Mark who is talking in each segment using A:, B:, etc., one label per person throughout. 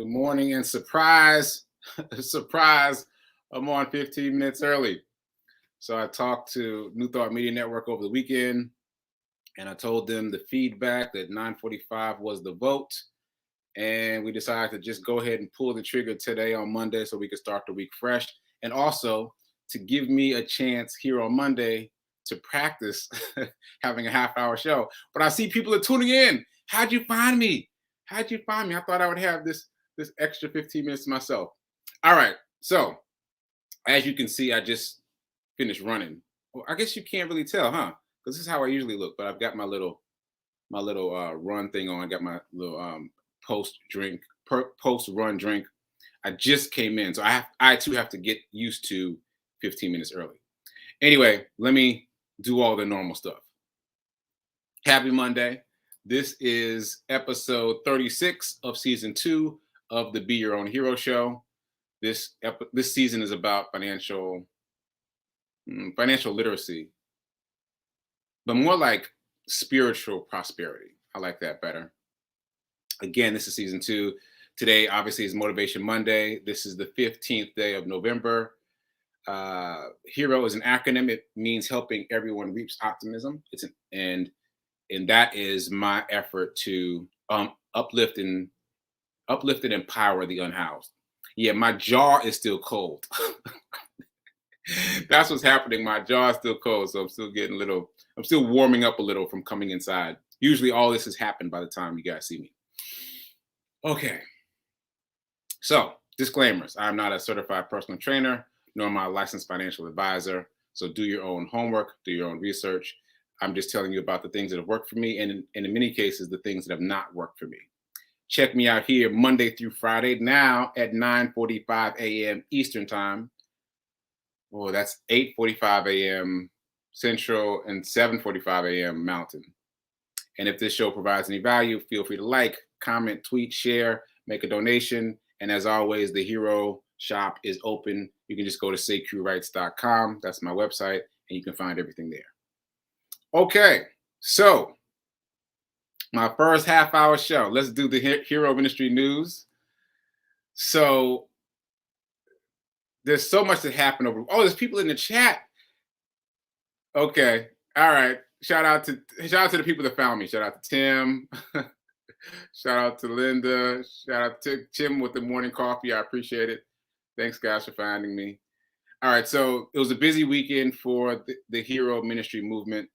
A: Good morning and surprise, surprise, I'm on 15 minutes early. So I talked to New Thought Media Network over the weekend and I told them the feedback that 9:45 was the vote. And we decided to just go ahead and pull the trigger today on Monday so we could start the week fresh. And also to give me a chance here on Monday to practice having a half-hour show. But I see people are tuning in. How'd you find me? How'd you find me? I thought I would have this extra 15 minutes to myself. All right. So as you can see, I just finished running. Well, I guess you can't really tell, huh? Because this is how I usually look. But I've got my little run thing on. I got my little post run drink. I just came in, so I too have to get used to 15 minutes early. Anyway, let me do all the normal stuff. Happy Monday. This is episode 36 of season 2 of the Be Your Own Hero show. This season is about financial literacy, but more like spiritual prosperity. I like that better. Again, this is season 2. Today, obviously, is Motivation Monday. This is the 15th day of November. HERO is an acronym. It means helping everyone reach optimism. And that is my effort to uplift and empower the unhoused. Yeah, my jaw is still cold. That's what's happening. My jaw is still cold, so I'm still warming up a little from coming inside. Usually all this has happened by the time you guys see me. Okay. So, disclaimers. I'm not a certified personal trainer, nor am I a licensed financial advisor. So do your own homework, do your own research. I'm just telling you about the things that have worked for me, and in many cases, the things that have not worked for me. Check me out here Monday through Friday, now at 9:45 a.m. Eastern Time. Oh, that's 8:45 a.m. Central and 7:45 a.m. Mountain. And if this show provides any value, feel free to like, comment, tweet, share, make a donation. And as always, the Hero Shop is open. You can just go to sekouwrites.com. That's my website, and you can find everything there. Okay, so my first half-hour show. Let's do the Hero Ministry news. So there's so much that happened over. Oh, there's people in the chat. Okay, all right. Shout out to the people that found me. Shout out to Tim. Shout out to Linda. Shout out to Tim with the morning coffee. I appreciate it. Thanks, guys, for finding me. All right, so it was a busy weekend for the Hero Ministry movement.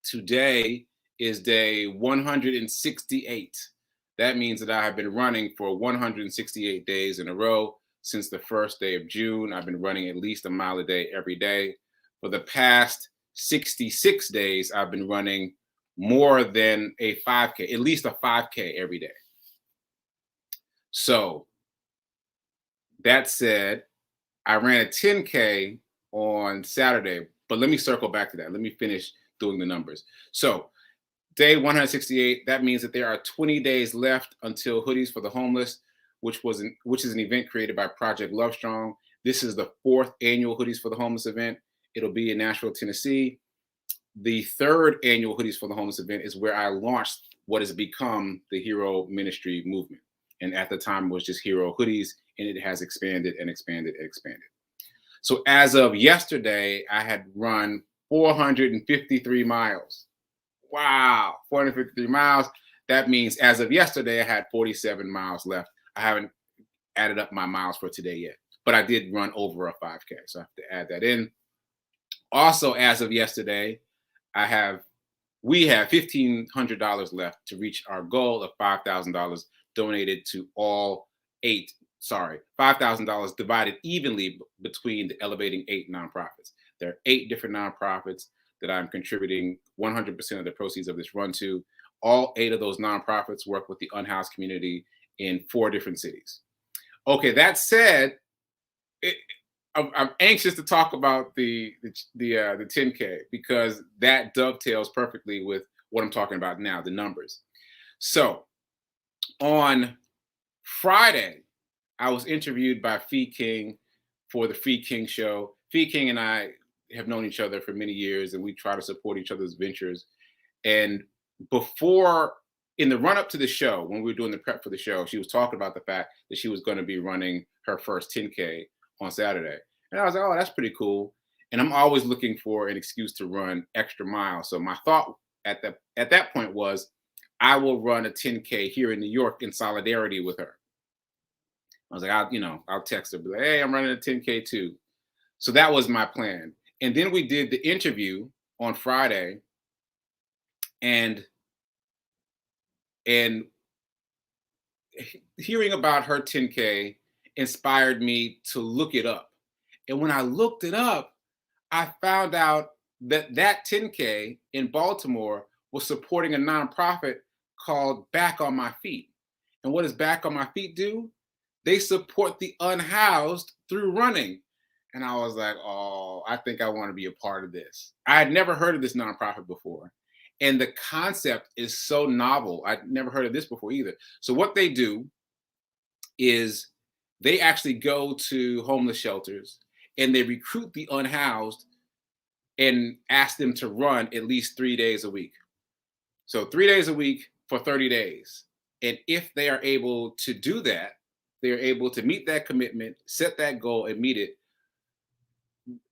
A: Today is day 168. That means that I have been running for 168 days in a row since the first day of June. I've been running at least a mile a day every day. For the past 66 days, I've been running more than a 5K, at least a 5K every day. So that said, I ran a 10K on Saturday, but let me circle back to that. Let me finish doing the numbers. So day 168, that means that there are 20 days left until Hoodies for the Homeless, which is an event created by Project Lovestrong. This is the 4th annual Hoodies for the Homeless event. It'll be in Nashville, Tennessee. The 3rd annual Hoodies for the Homeless event is where I launched what has become the Hero Ministry movement. And at the time it was just Hero Hoodies, and it has expanded and expanded and expanded. So as of yesterday, I had run 453 miles. Wow, 453 miles. That means as of yesterday, I had 47 miles left. I haven't added up my miles for today yet, but I did run over a 5K, so I have to add that in. Also, as of yesterday, we have $1,500 left to reach our goal of $5,000 donated to all 8. Sorry, $5,000 divided evenly between the Elevating 8 nonprofits. There are 8 different nonprofits that I'm contributing 100% of the proceeds of this run to. All 8 of those nonprofits work with the unhoused community in 4 different cities. Okay, that said, I'm anxious to talk about the 10K because that dovetails perfectly with what I'm talking about now, the numbers. So on Friday, I was interviewed by Fee King for the Fee King Show. Fee King and I have known each other for many years, and we try to support each other's ventures. And before in the run up to the show, when we were doing the prep for the show, she was talking about the fact that she was going to be running her first 10K on Saturday. And I was like, oh, that's pretty cool. And I'm always looking for an excuse to run extra miles. So my thought at that point was, I will run a 10K here in New York in solidarity with her. I was like, I'll text her, be like, hey, I'm running a 10K too. So that was my plan. And then we did the interview on Friday, and and hearing about her 10K inspired me to look it up. And when I looked it up, I found out that 10K in Baltimore was supporting a nonprofit called Back on My Feet. And what does Back on My Feet do? They support the unhoused through running. And I was like, oh, I think I want to be a part of this. I had never heard of this nonprofit before. And the concept is so novel. I'd never heard of this before either. So what they do is they actually go to homeless shelters and they recruit the unhoused and ask them to run at least 3 days a week. So 3 days a week for 30 days. And if they are able to do that, they're able to meet that commitment, set that goal, and meet it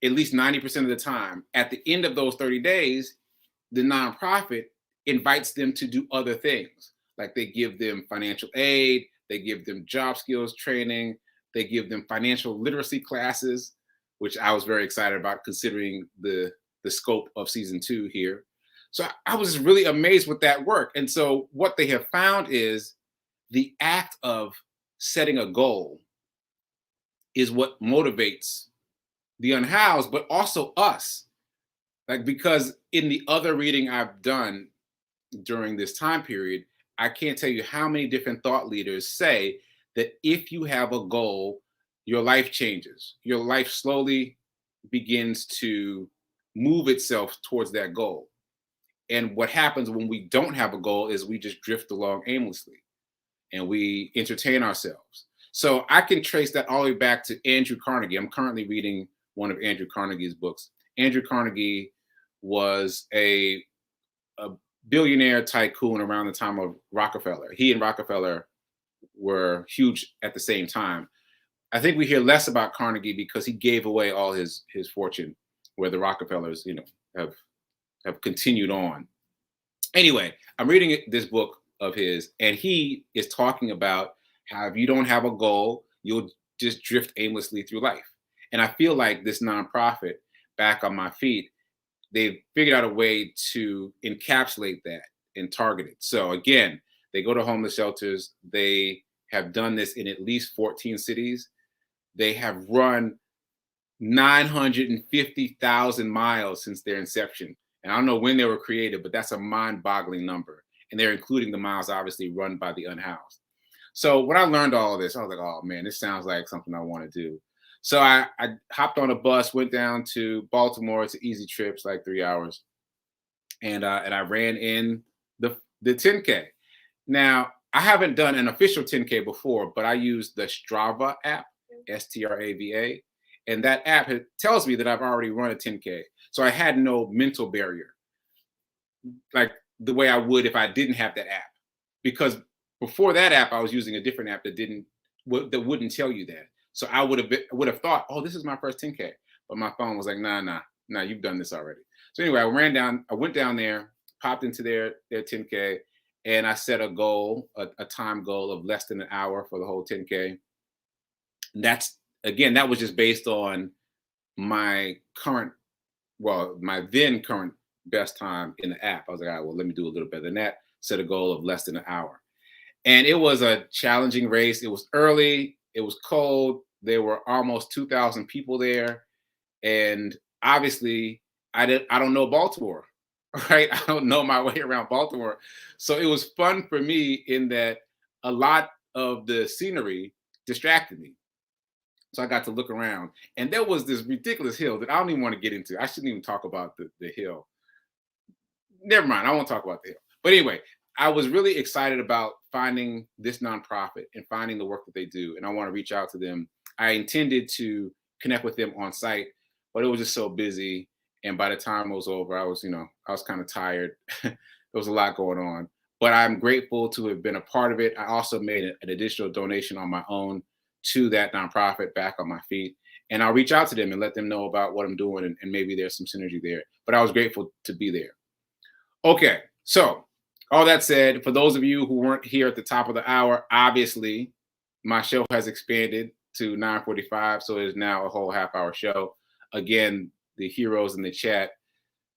A: at least 90% of the time. At the end of those 30 days, the nonprofit invites them to do other things. Like they give them financial aid, they give them job skills training, they give them financial literacy classes, which I was very excited about considering the scope of season 2 here. So I was just really amazed with that work. And so what they have found is the act of setting a goal is what motivates the unhoused, but also us. Like, because in the other reading I've done during this time period, I can't tell you how many different thought leaders say that if you have a goal, your life changes. Your life slowly begins to move itself towards that goal. And what happens when we don't have a goal is we just drift along aimlessly and we entertain ourselves. So I can trace that all the way back to Andrew Carnegie. I'm currently reading one of Andrew Carnegie's books. Andrew Carnegie was a billionaire tycoon around the time of Rockefeller. He and Rockefeller were huge at the same time. I think we hear less about Carnegie because he gave away all his fortune, where the Rockefellers, have continued on. Anyway, I'm reading this book of his, and he is talking about how if you don't have a goal, you'll just drift aimlessly through life. And I feel like this nonprofit, Back on My Feet, they've figured out a way to encapsulate that and target it. So again, they go to homeless shelters. They have done this in at least 14 cities. They have run 950,000 miles since their inception. And I don't know when they were created, but that's a mind-boggling number. And they're including the miles obviously run by the unhoused. So when I learned all of this, I was like, oh man, this sounds like something I want to do. So I hopped on a bus, went down to Baltimore. It's an easy trip, it's like 3 hours. And I ran in the 10K. Now, I haven't done an official 10K before, but I used the Strava app, Strava. And that app tells me that I've already run a 10K. So I had no mental barrier, like the way I would if I didn't have that app. Because before that app, I was using a different app that wouldn't tell you that. So I would have thought, oh, this is my first 10K. But my phone was like, nah, you've done this already. So anyway, I went down there, popped into their 10K, and I set a goal, a time goal of less than an hour for the whole 10K. And that was just based on my then current best time in the app. I was like, all right, well, let me do a little better than that. Set a goal of less than an hour. And it was a challenging race. It was early. It was cold. There were almost 2,000 people there. And obviously, I don't know Baltimore, right? I don't know my way around Baltimore. So it was fun for me in that a lot of the scenery distracted me. So I got to look around. And there was this ridiculous hill that I don't even want to get into. I shouldn't even talk about the hill. Never mind. I won't talk about the hill. But anyway, I was really excited about finding this nonprofit and finding the work that they do. And I want to reach out to them. I intended to connect with them on site, but it was just so busy. And by the time it was over, I was kind of tired. There was a lot going on. but I'm grateful to have been a part of it. I also made an additional donation on my own to that nonprofit, back on my feet. And I'll reach out to them and let them know about what I'm doing, and maybe there's some synergy there. But I was grateful to be there. Okay, so all that said, for those of you who weren't here at the top of the hour, obviously my show has expanded to 9:45, so it is now a whole half-hour show. Again, the heroes in the chat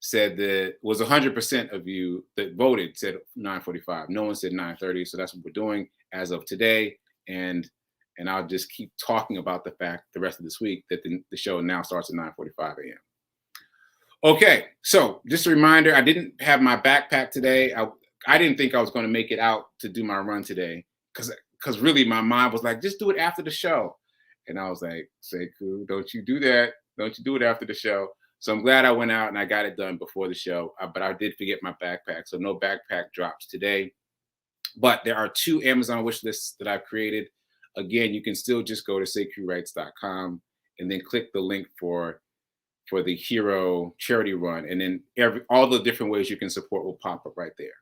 A: said that was 100% of you that voted said 9:45. No one said 9:30, so that's what we're doing as of today. And I'll just keep talking about the fact the rest of this week that the show now starts at 9:45 a.m. Okay, so just a reminder, I didn't have my backpack today. I didn't think I was going to make it out to do my run today because really my mind was like, just do it after the show. And I was like, Sekou, don't you do that. Don't you do it after the show. So I'm glad I went out and I got it done before the show, but I did forget my backpack. So no backpack drops today. But there are 2 Amazon wish lists that I've created. Again, you can still just go to sekouwrites.com and then click the link for the hero charity run. And then all the different ways you can support will pop up right there.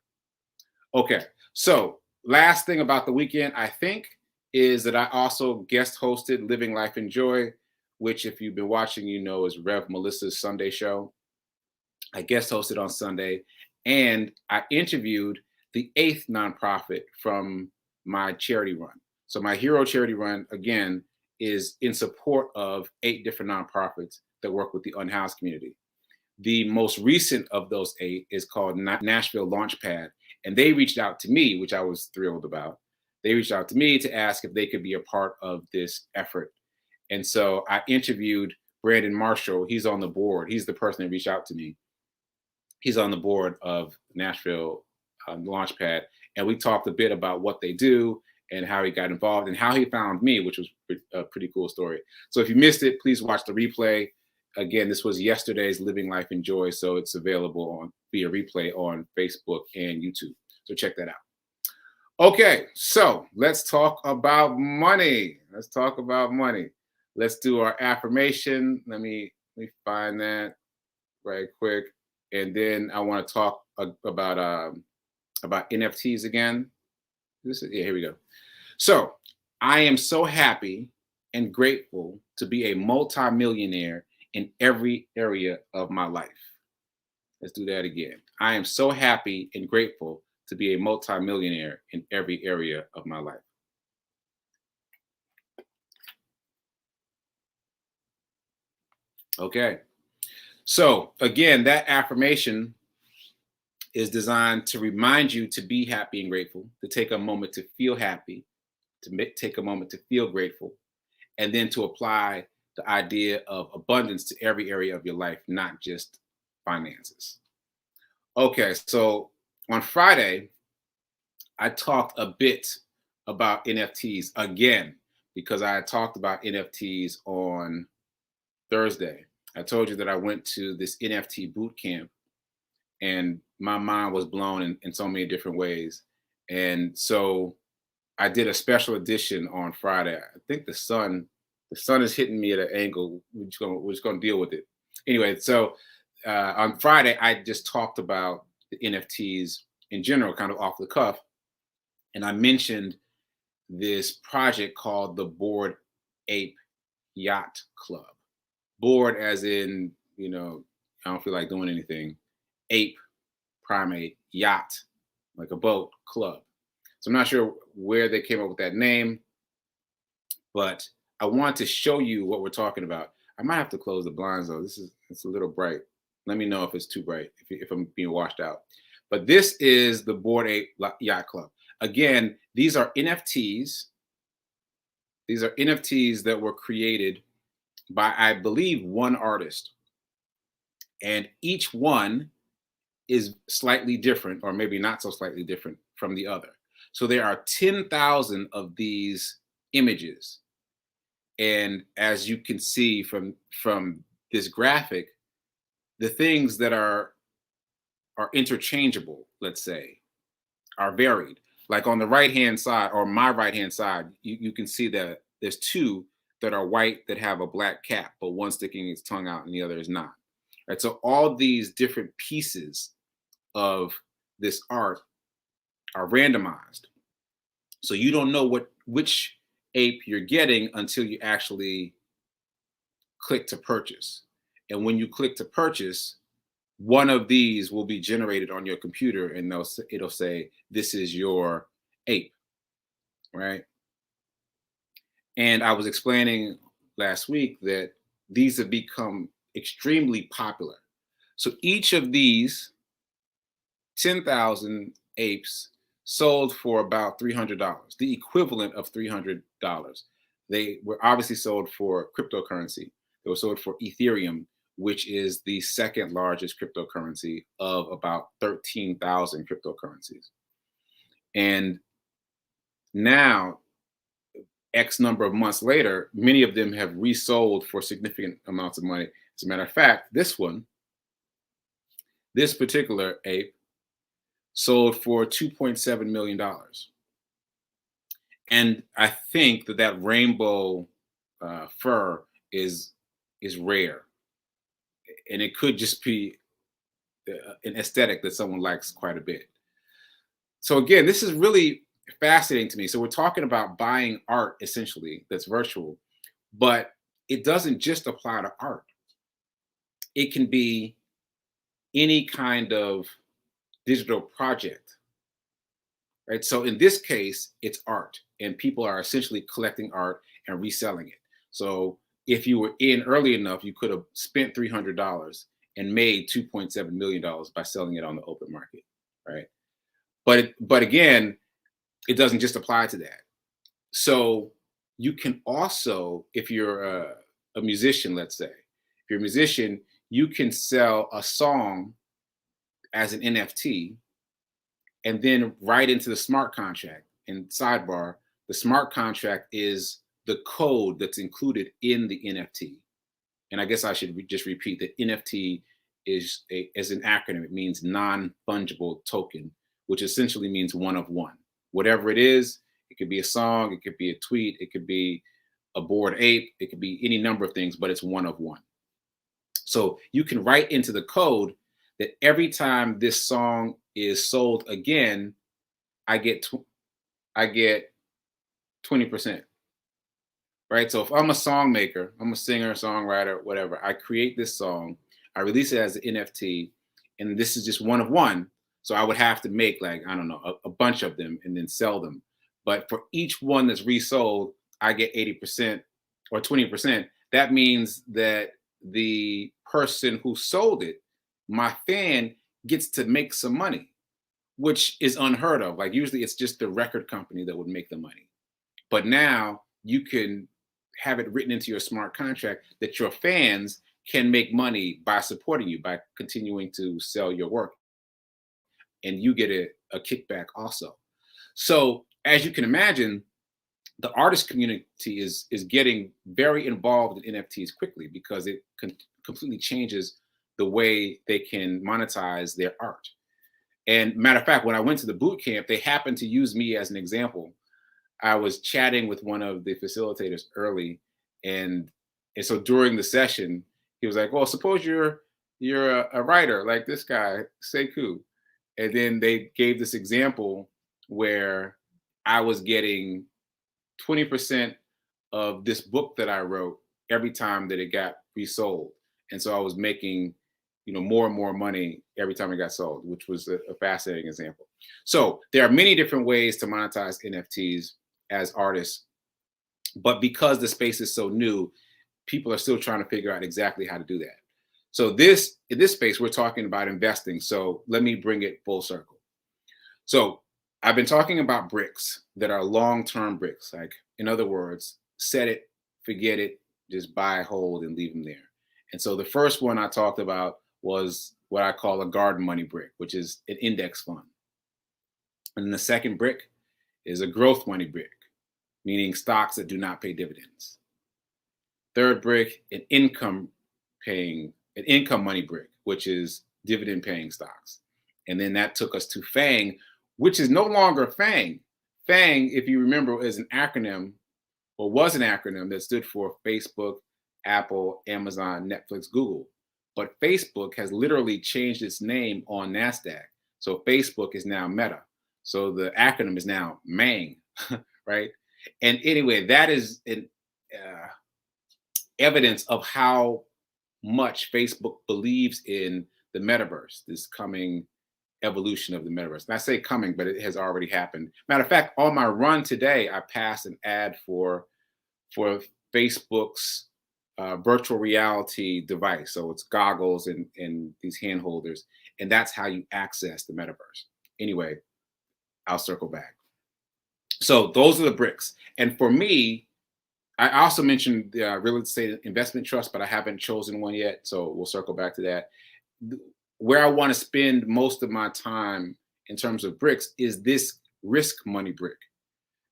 A: Okay, so last thing about the weekend, I think, is that I also guest hosted Living Life in Joy, which if you've been watching, you know is Rev Melissa's Sunday show. I guest hosted on Sunday, and I interviewed the 8th nonprofit from my charity run. So my hero charity run, again, is in support of 8 different nonprofits that work with the unhoused community. The most recent of those 8 is called Nashville Launchpad, and they reached out to me, which I was thrilled about. They reached out to me to ask if they could be a part of this effort. And so I interviewed Brandon Marshall. He's on the board. He's the person that reached out to me. He's on the board of Nashville Launchpad. And we talked a bit about what they do and how he got involved and how he found me, which was a pretty cool story. So if you missed it, please watch the replay. Again, this was yesterday's Living Life in Joy, so it's available via replay on Facebook and YouTube. So check that out. Okay, so let's talk about money. Let's talk about money. Let's do our affirmation. Let me find that right quick, and then I want to talk about NFTs again. Here we go. So I am so happy and grateful to be a multimillionaire in every area of my life. Let's do that again. I am so happy and grateful to be a multimillionaire in every area of my life. Okay. So again, that affirmation is designed to remind you to be happy and grateful, to take a moment to feel happy, to take a moment to feel grateful, and then to apply the idea of abundance to every area of your life, not just finances. Okay, so on Friday, I talked a bit about NFTs again, because I had talked about NFTs on Thursday. I told you that I went to this NFT boot camp and my mind was blown in so many different ways. And so I did a special edition on Friday. I think the sun is hitting me at an angle. We're just gonna deal with it. Anyway, so on Friday, I just talked about the NFTs in general, kind of off the cuff. And I mentioned this project called the Bored Ape Yacht Club. Bored as in, I don't feel like doing anything. Ape, primate, yacht, like a boat, club. So I'm not sure where they came up with that name, but I want to show you what we're talking about. I might have to close the blinds though. It's a little bright. Let me know if it's too bright, if I'm being washed out. But this is the Bored Ape Yacht Club. Again, these are NFTs. These are NFTs that were created by, I believe, one artist. And each one is slightly different, or maybe not so slightly different from the other. So there are 10,000 of these images. And as you can see from this graphic, the things that are interchangeable, let's say, are varied. Like on the right-hand side, or my right-hand side, you can see that there's 2 that are white that have a black cap, but one sticking its tongue out and the other is not. Right? So all these different pieces of this art are randomized. So you don't know which ape you're getting until you actually click to purchase. And when you click to purchase, one of these will be generated on your computer, and it'll say, this is your ape, right? And I was explaining last week that these have become extremely popular. So each of these 10,000 apes sold for about $300, the equivalent of $300. They were obviously sold for cryptocurrency. They were sold for Ethereum, which is the second largest cryptocurrency of about 13,000 cryptocurrencies. And now, X number of months later, many of them have resold for significant amounts of money. As a matter of fact, this particular ape, sold for $2.7 million. And I think that rainbow fur is rare. And it could just be an aesthetic that someone likes quite a bit. So again, this is really fascinating to me. So we're talking about buying art essentially that's virtual, but it doesn't just apply to art. It can be any kind of digital project, right? So in this case, it's art, and people are essentially collecting art and reselling it. So if you were in early enough, you could have spent $300 and made $2.7 million by selling it on the open market, right? But again, it doesn't just apply to that. So you can also, if you're a musician, let's say, if you're a musician, you can sell a song as an NFT and then write into the smart contract. And sidebar, the smart contract is the code that's included in the NFT. And I guess I should just repeat that NFT is an acronym. It means non-fungible token, which essentially means one of one. Whatever it is, it could be a song, it could be a tweet, it could be a bored ape, it could be any number of things, but it's one of one. So you can write into the code that every time this song is sold again, I get 20%. Right? So if I'm a song maker, I'm a singer, songwriter, whatever, I create this song, I release it as an NFT, and this is just one of one. So I would have to make, like, I don't know, a bunch of them and then sell them. But for each one that's resold, I get 80% or 20%. That means that the person who sold it, my fan, gets to make some money, which is unheard of. Like, usually it's just the record company that would make the money. But now you can have it written into your smart contract that your fans can make money by supporting you, by continuing to sell your work. And you get a kickback also. So as you can imagine, the artist community is getting very involved in NFTs quickly because it completely changes the way they can monetize their art. And matter of fact, when I went to the boot camp, they happened to use me as an example. I was chatting with one of the facilitators early, and so during the session, he was like, "Well, suppose you're a writer like this guy, Sekou," and then they gave this example where I was getting 20% of this book that I wrote every time that it got resold, and so I was making, more and more money every time it got sold, which was a fascinating example. So there are many different ways to monetize NFTs as artists, but because the space is so new, people are still trying to figure out exactly how to do that. So in this space, we're talking about investing. So let me bring it full circle. So I've been talking about bricks that are long-term bricks. Like, in other words, set it, forget it, just buy, hold, and leave them there. And so the first one I talked about was what I call a garden money brick, which is an index fund. And the second brick is a growth money brick, meaning stocks that do not pay dividends. Third brick, an income money brick, which is dividend paying stocks. And then that took us to FANG, which is no longer FANG. FANG, if you remember, is an acronym, or was an acronym that stood for Facebook, Apple, Amazon, Netflix, Google. But Facebook has literally changed its name on NASDAQ. So Facebook is now Meta. So the acronym is now MANG, right? And anyway, that is an evidence of how much Facebook believes in the metaverse, this coming evolution of the metaverse. And I say coming, but it has already happened. Matter of fact, on my run today, I passed an ad for Facebook's virtual reality device. So it's goggles and these hand holders, and that's how you access the metaverse. Anyway, I'll circle back. So those are the bricks. And for me, I also mentioned the real estate investment trust, but I haven't chosen one yet. So we'll circle back to that. Where I want to spend most of my time in terms of bricks is this risk money brick.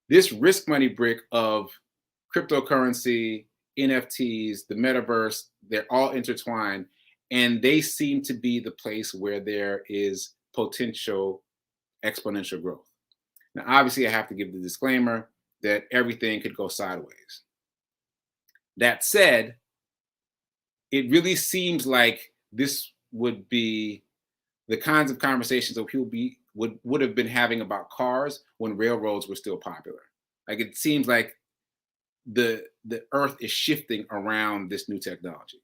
A: This risk money brick of cryptocurrency, NFTs, the metaverse, they're all intertwined. And they seem to be the place where there is potential exponential growth. Now, obviously, I have to give the disclaimer that everything could go sideways. That said, it really seems like this would be the kinds of conversations that people would have been having about cars when railroads were still popular. Like it seems like the earth is shifting around this new technology.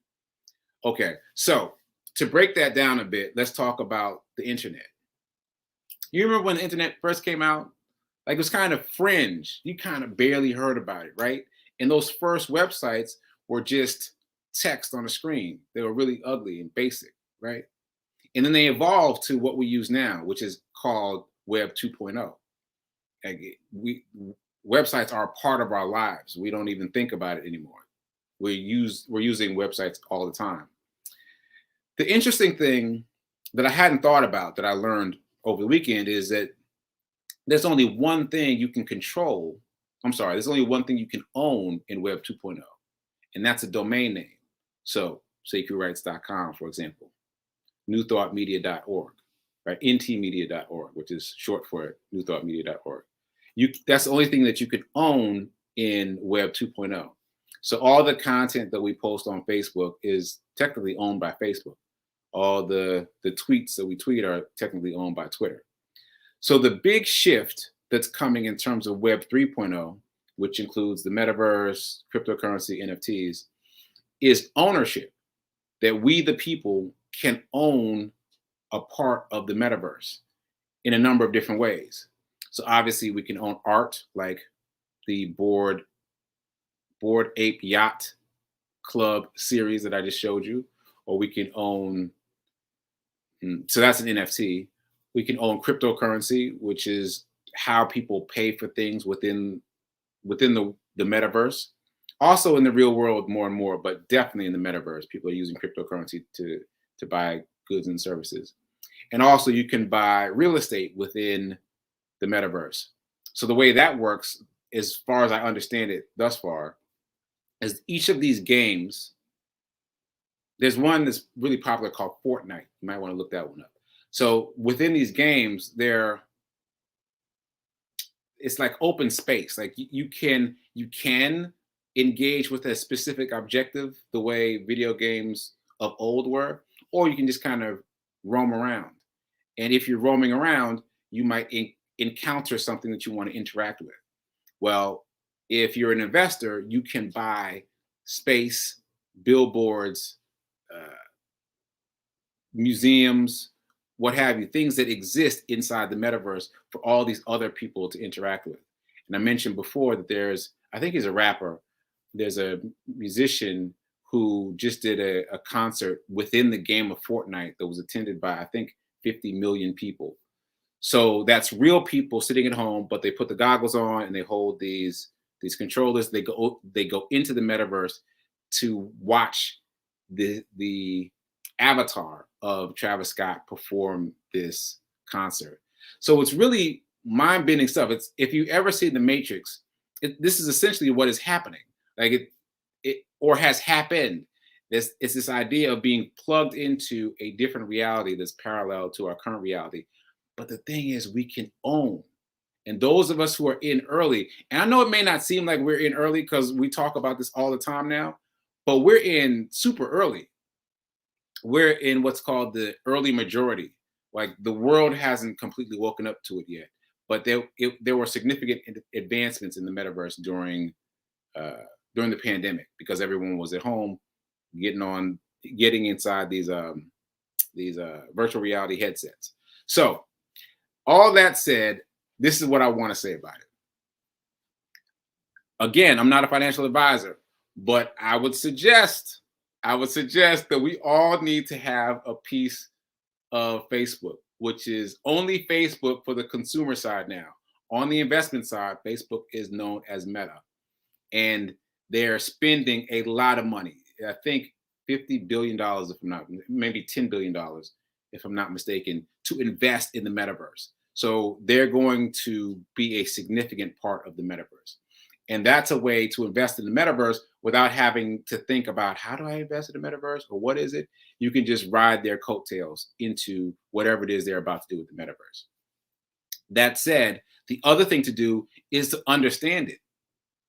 A: Okay, so to break that down a bit, let's talk about the internet. You remember when the internet first came out? Like it was kind of fringe. You kind of barely heard about it, right? And those first websites were just text on a screen. They were really ugly and basic, right? And then they evolved to what we use now, which is called Web 2.0. Like websites are a part of our lives. We don't even think about it anymore. We're using websites all the time. The interesting thing that I hadn't thought about that I learned over the weekend is that there's only one thing you can control. There's only one thing you can own in Web 2.0, and that's a domain name. So sekouwrites.com, for example, newthoughtmedia.org, right? ntmedia.org, which is short for newthoughtmedia.org. That's the only thing that you can own in Web 2.0. So all the content that we post on Facebook is technically owned by Facebook. All the tweets that we tweet are technically owned by Twitter. So the big shift that's coming in terms of Web 3.0, which includes the metaverse, cryptocurrency, NFTs, is ownership. That we, the people, can own a part of the metaverse in a number of different ways. So obviously we can own art like the Bored Ape Yacht Club series that I just showed you, or we can own, so that's an NFT. We can own cryptocurrency, which is how people pay for things within the metaverse. Also in the real world more and more, but definitely in the metaverse, people are using cryptocurrency to buy goods and services. And also you can buy real estate within the metaverse. So the way that works, as far as I understand it thus far, is each of these games, there's one that's really popular called Fortnite. You might want to look that one up. So within these games, it's like open space. Like you can engage with a specific objective the way video games of old were, or you can just kind of roam around. And if you're roaming around, you might encounter something that you want to interact with. Well, if you're an investor, you can buy space, billboards, museums, what have you, things that exist inside the metaverse for all these other people to interact with. And I mentioned before that I think he's a rapper, there's a musician who just did a concert within the game of Fortnite that was attended by, I think, 50 million people. So that's real people sitting at home, but they put the goggles on and they hold these controllers. They go into the metaverse to watch the avatar of Travis Scott perform this concert. So it's really mind-bending stuff. It's, if you ever see The Matrix, this is essentially what is happening. Like it or has happened. It's this idea of being plugged into a different reality that's parallel to our current reality. But the thing is, we can own. And those of us who are in early, and I know it may not seem like we're in early because we talk about this all the time now, but we're in super early. We're in what's called the early majority. Like the world hasn't completely woken up to it yet, but there were significant advancements in the metaverse during the pandemic because everyone was at home, getting inside these virtual reality headsets. So, all that said, this is what I want to say about it. Again, I'm not a financial advisor, but I would suggest that we all need to have a piece of Facebook, which is only Facebook for the consumer side now. On the investment side, Facebook is known as Meta, and they're spending a lot of money. I think $50 billion, if I'm not, maybe $10 billion, if I'm not mistaken, to invest in the metaverse. So they're going to be a significant part of the metaverse. And that's a way to invest in the metaverse without having to think about how do I invest in the metaverse or what is it? You can just ride their coattails into whatever it is they're about to do with the metaverse. That said, the other thing to do is to understand it.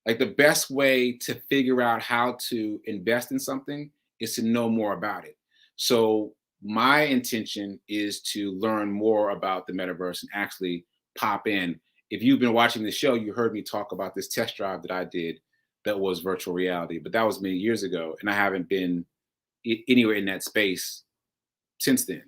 A: Like the best way to figure out how to invest in something is to know more about it. So my intention is to learn more about the metaverse and actually pop in. If you've been watching the show, you heard me talk about this test drive that I did that was virtual reality, but that was many years ago, and I haven't been anywhere in that space since then.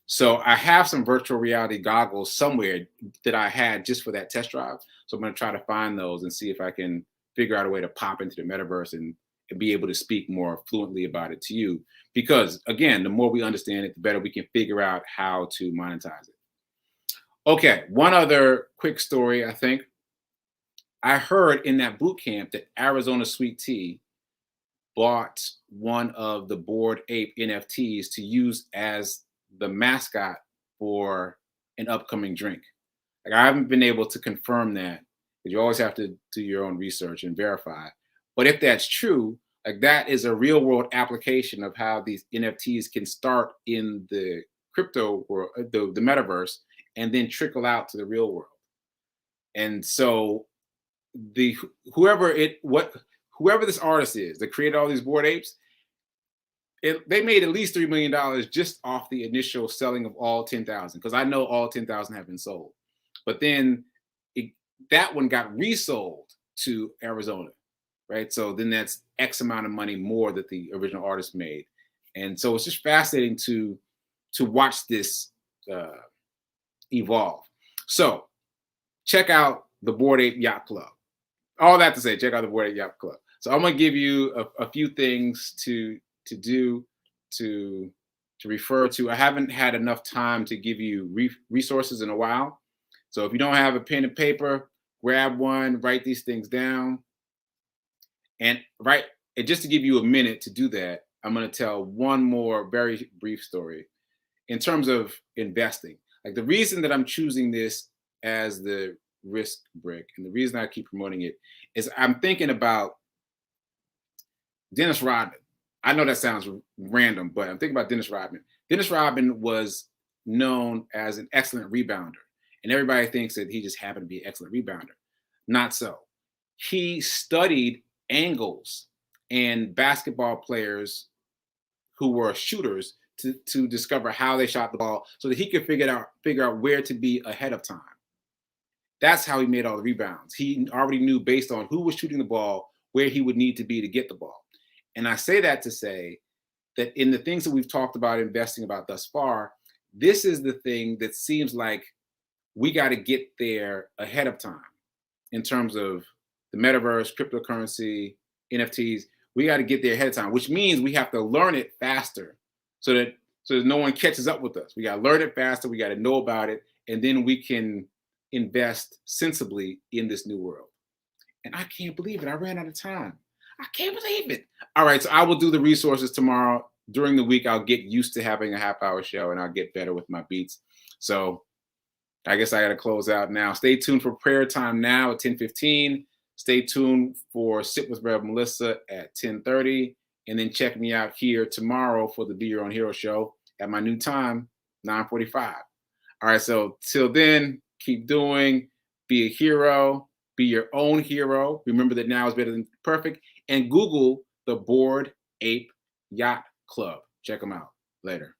A: So I have some virtual reality goggles somewhere that I had just for that test drive. So I'm going to try to find those and see if I can figure out a way to pop into the metaverse and be able to speak more fluently about it to you. Because again, the more we understand it, the better we can figure out how to monetize it. Okay, one other quick story, I think. I heard in that boot camp that Arizona Sweet Tea bought one of the Bored Ape NFTs to use as the mascot for an upcoming drink. Like I haven't been able to confirm that because you always have to do your own research and verify. But if that's true, like that is a real world application of how these NFTs can start in the crypto world, the metaverse, and then trickle out to the real world. And so the whoever this artist is that created all these Bored Apes, they made at least $3 million just off the initial selling of all 10,000, because I know all 10,000 have been sold. But then that one got resold to Arizona, right? So then that's X amount of money more that the original artist made. And so it's just fascinating to watch this evolve. So check out the Bored Ape Yacht Club. All that to say, check out the Bored Ape Yacht Club. So I'm gonna give you a few things to do to refer to. I haven't had enough time to give you resources in a while. So if you don't have a pen and paper, grab one, write these things down. And just to give you a minute to do that, I'm going to tell one more very brief story in terms of investing. Like the reason that I'm choosing this as the risk brick and the reason I keep promoting it is I'm thinking about Dennis Rodman. I know that sounds random, but I'm thinking about Dennis Rodman. Dennis Rodman was known as an excellent rebounder, and everybody thinks that he just happened to be an excellent rebounder. Not so. He studied angles and basketball players who were shooters to discover how they shot the ball so that he could figure out where to be ahead of time. That's how he made all the rebounds. He already knew based on who was shooting the ball where he would need to be to get the ball. And I say that to say that in the things that we've talked about investing about thus far, this is the thing that seems like we got to get there ahead of time in terms of the metaverse, cryptocurrency, NFTs. We got to get there ahead of time, which means we have to learn it faster so that no one catches up with us. We got to learn it faster. We got to know about it, and then we can invest sensibly in this new world. And I can't believe it. I ran out of time. I can't believe it. All right, so I will do the resources tomorrow. During the week, I'll get used to having a half-hour show, and I'll get better with my beats. So I guess I got to close out now. Stay tuned for prayer time now at 10:15. Stay tuned for Sit with Rev Melissa at 10:30. And then check me out here tomorrow for the Be Your Own Hero show at my new time, 9:45. All right, so till then, keep doing. Be a hero. Be your own hero. Remember that now is better than perfect. And Google the Bored Ape Yacht Club. Check them out. Later.